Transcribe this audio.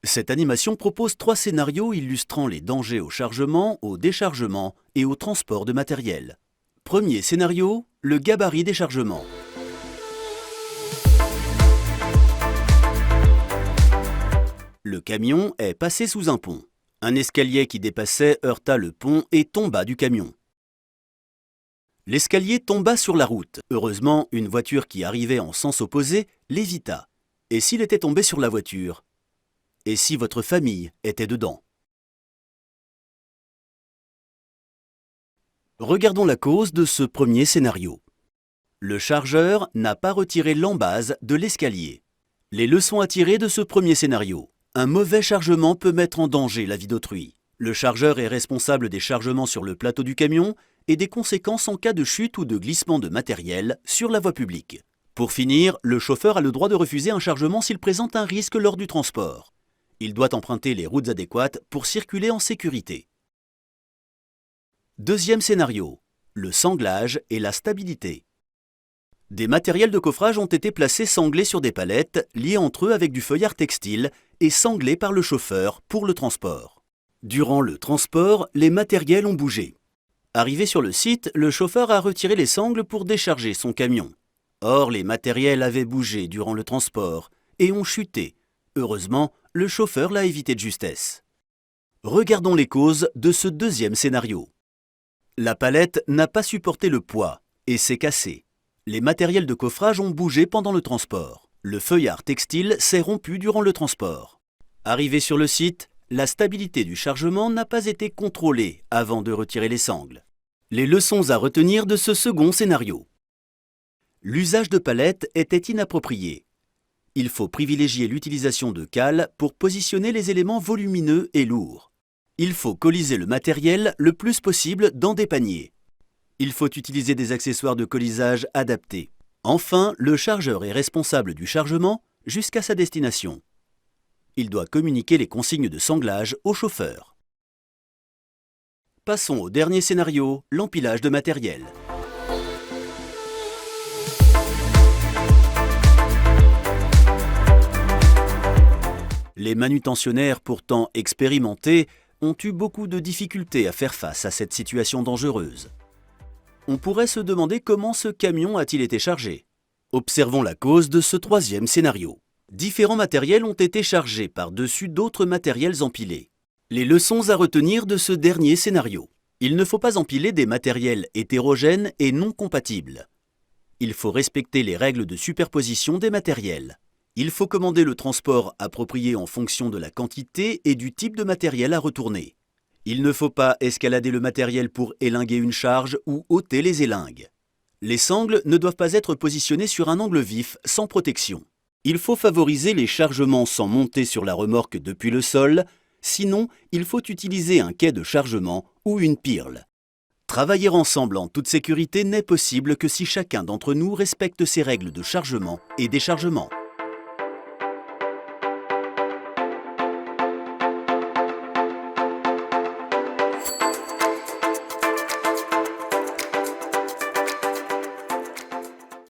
Cette animation propose 3 scénarios illustrant les dangers au chargement, au déchargement et au transport de matériel. Premier scénario, le gabarit des chargements. Le camion est passé sous un pont. Un escalier qui dépassait heurta le pont et tomba du camion. L'escalier tomba sur la route. Heureusement, une voiture qui arrivait en sens opposé l'évita. Et s'il était tombé sur la voiture ? Et si votre famille était dedans? Regardons la cause de ce premier scénario. Le chargeur n'a pas retiré l'embase de l'escalier. Les leçons à tirer de ce premier scénario. Un mauvais chargement peut mettre en danger la vie d'autrui. Le chargeur est responsable des chargements sur le plateau du camion et des conséquences en cas de chute ou de glissement de matériel sur la voie publique. Pour finir, le chauffeur a le droit de refuser un chargement s'il présente un risque lors du transport. Il doit emprunter les routes adéquates pour circuler en sécurité. Deuxième scénario, le sanglage et la stabilité. Des matériels de coffrage ont été placés sanglés sur des palettes, liés entre eux avec du feuillard textile et sanglés par le chauffeur pour le transport. Durant le transport, les matériels ont bougé. Arrivé sur le site, le chauffeur a retiré les sangles pour décharger son camion. Or, les matériels avaient bougé durant le transport et ont chuté. Heureusement, le chauffeur l'a évité de justesse. Regardons les causes de ce deuxième scénario. La palette n'a pas supporté le poids et s'est cassée. Les matériels de coffrage ont bougé pendant le transport. Le feuillard textile s'est rompu durant le transport. Arrivé sur le site, la stabilité du chargement n'a pas été contrôlée avant de retirer les sangles. Les leçons à retenir de ce second scénario. L'usage de palettes était inapproprié. Il faut privilégier l'utilisation de cales pour positionner les éléments volumineux et lourds. Il faut colliser le matériel le plus possible dans des paniers. Il faut utiliser des accessoires de collisage adaptés. Enfin, le chargeur est responsable du chargement jusqu'à sa destination. Il doit communiquer les consignes de sanglage au chauffeur. Passons au dernier scénario, l'empilage de matériel. Les manutentionnaires pourtant expérimentés ont eu beaucoup de difficultés à faire face à cette situation dangereuse. On pourrait se demander comment ce camion a-t-il été chargé. Observons la cause de ce troisième scénario. Différents matériels ont été chargés par-dessus d'autres matériels empilés. Les leçons à retenir de ce dernier scénario. Il ne faut pas empiler des matériels hétérogènes et non compatibles. Il faut respecter les règles de superposition des matériels. Il faut commander le transport approprié en fonction de la quantité et du type de matériel à retourner. Il ne faut pas escalader le matériel pour élinguer une charge ou ôter les élingues. Les sangles ne doivent pas être positionnées sur un angle vif sans protection. Il faut favoriser les chargements sans monter sur la remorque depuis le sol, sinon il faut utiliser un quai de chargement ou une pirle. Travailler ensemble en toute sécurité n'est possible que si chacun d'entre nous respecte ces règles de chargement et déchargement.